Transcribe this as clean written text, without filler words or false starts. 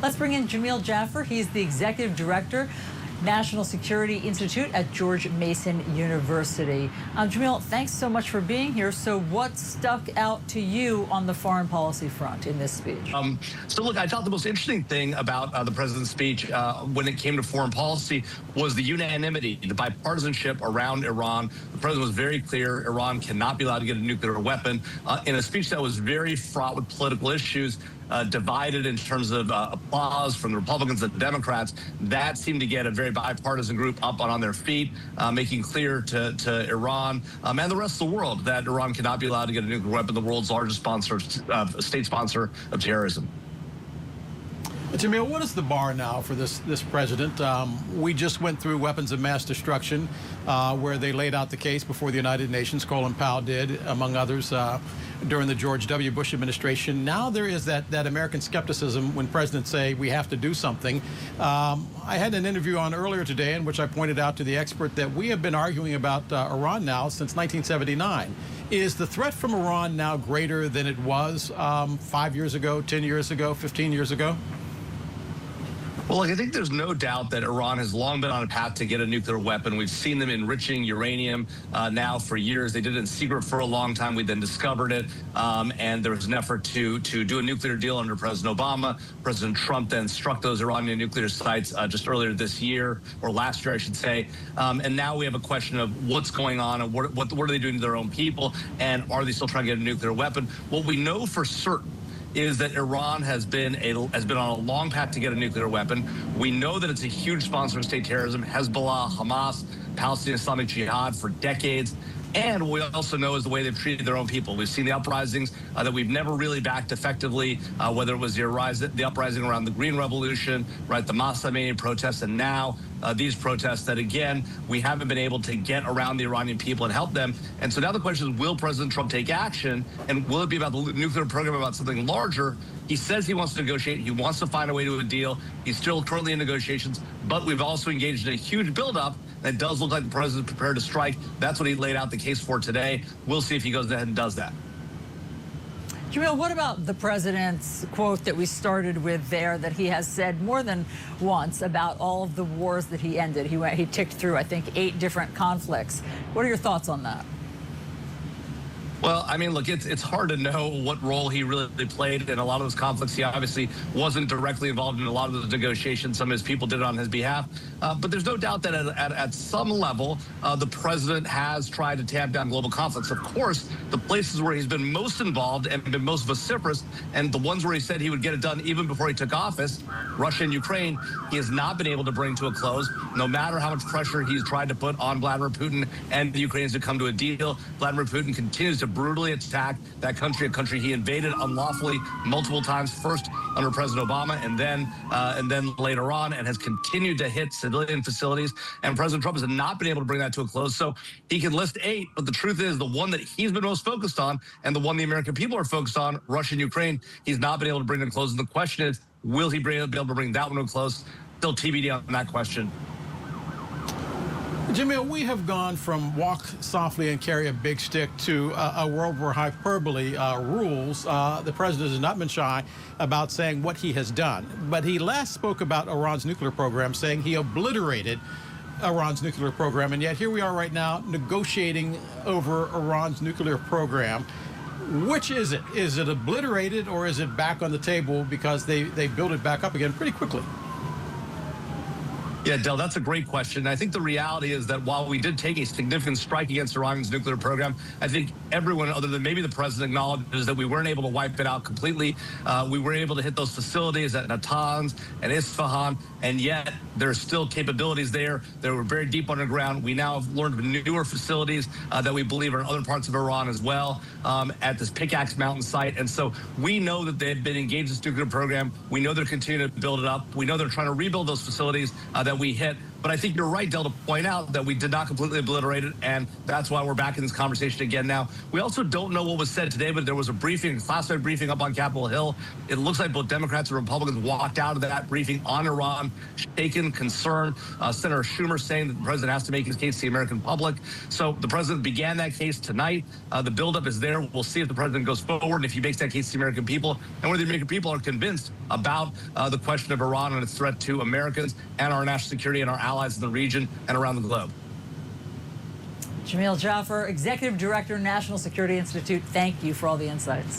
Let's bring in Jamil Jaffer. He's the Executive Director, National Security Institute at George Mason University. Jamil, thanks so much for being here. So what stuck out to you on the foreign policy front in this speech? So look, I thought the most interesting thing about the president's speech when it came to foreign policy was the unanimity, the bipartisanship around Iran. The president was very clear Iran cannot be allowed to get a nuclear weapon in a speech that was very fraught with political issues. Divided in terms of applause from the Republicans and the Democrats. That seemed to get a very bipartisan group up on their feet, making clear to Iran and the rest of the world that Iran cannot be allowed to get a nuclear weapon, the world's largest state sponsor of terrorism. Jamil, what is the bar now for this president? We just went through weapons of mass destruction, where they laid out the case before the United Nations. Colin Powell did, among others, during the George W. Bush administration. Now there is that American skepticism when presidents say we have to do something. I had an interview on earlier today in which I pointed out to the expert that we have been arguing about Iran now since 1979. Is the threat from Iran now greater than it was 5 years ago, 10 years ago, 15 years ago? Well, I think there's no doubt that Iran has long been on a path to get a nuclear weapon. We've seen them enriching uranium now for years. They did it in secret for a long time. We then discovered it, and there was an effort to do a nuclear deal under President Obama. President Trump then struck those Iranian nuclear sites just earlier this year, or last year, I should say. And now we have a question of what's going on and what are they doing to their own people, and are they still trying to get a nuclear weapon? What we know for certain is that Iran has been on a long path to get a nuclear weapon. We know that it's a huge sponsor of state terrorism, Hezbollah, Hamas, Palestinian Islamic Jihad for decades. And what we also know is the way they've treated their own people. We've seen the uprisings that we've never really backed effectively, whether it was the uprising around the Green Revolution, right, the Mahsa Amini protests, and now these protests that, again, we haven't been able to get around the Iranian people and help them. And so now the question is, will President Trump take action? And will it be about the nuclear program, about something larger? He says he wants to negotiate. He wants to find a way to a deal. He's still currently in negotiations. But we've also engaged in a huge buildup. That does look like the president's prepared to strike. That's what he laid out the case for today. We'll see if he goes ahead and does that. Jamil, what about the president's quote that we started with there, that he has said more than once about all of the wars that he ended? He ticked through, I think, 8 different conflicts. What are your thoughts on that? Well, I mean, look, it's hard to know what role he really played in a lot of those conflicts. He obviously wasn't directly involved in a lot of those negotiations. Some of his people did it on his behalf. But there's no doubt that at some level, the president has tried to tamp down global conflicts. Of course, the places where he's been most involved and been most vociferous, and the ones where he said he would get it done even before he took office, Russia and Ukraine, he has not been able to bring to a close. No matter how much pressure he's tried to put on Vladimir Putin and the Ukrainians to come to a deal, Vladimir Putin continues to brutally attack that country, a country he invaded unlawfully multiple times, first under President Obama and then later on, and has continued to hit civilian facilities. And President Trump has not been able to bring that to a close. So he can list 8, but the truth is the one that he's been most focused on and the one the American people are focused on, Russia and Ukraine, he's not been able to bring to a close. And the question is, will he be able to bring that one to a close? Still TBD on that question. Jamil, we have gone from walk softly and carry a big stick to a world where hyperbole rules. The president has not been shy about saying what he has done. But he last spoke about Iran's nuclear program, saying he obliterated Iran's nuclear program. And yet here we are right now negotiating over Iran's nuclear program. Which is it? Is it obliterated, or is it back on the table because they built it back up again pretty quickly? Yeah, Del, that's a great question. I think the reality is that while we did take a significant strike against Iran's nuclear program, I think everyone other than maybe the president acknowledges that we weren't able to wipe it out completely. We were able to hit those facilities at Natanz and Isfahan, and yet there are still capabilities there. They were very deep underground. We now have learned of newer facilities that we believe are in other parts of Iran as well, at this Pickaxe Mountain site. And so we know that they've been engaged in this nuclear program. We know they're continuing to build it up. We know they're trying to rebuild those facilities that we hit. But I think you're right, Del, to point out that we did not completely obliterate it, and that's why we're back in this conversation again now. We also don't know what was said today, but there was a briefing, a classified briefing up on Capitol Hill. It looks like both Democrats and Republicans walked out of that briefing on Iran, shaken, concerned. Senator Schumer saying that the president has to make his case to the American public. So the president began that case tonight. The buildup is there. We'll see if the president goes forward and if he makes that case to the American people, and whether the American people are convinced about the question of Iran and its threat to Americans and our national security and our allies in the region and around the globe. Jamil Jaffer, Executive Director, National Security Institute, thank you for all the insights.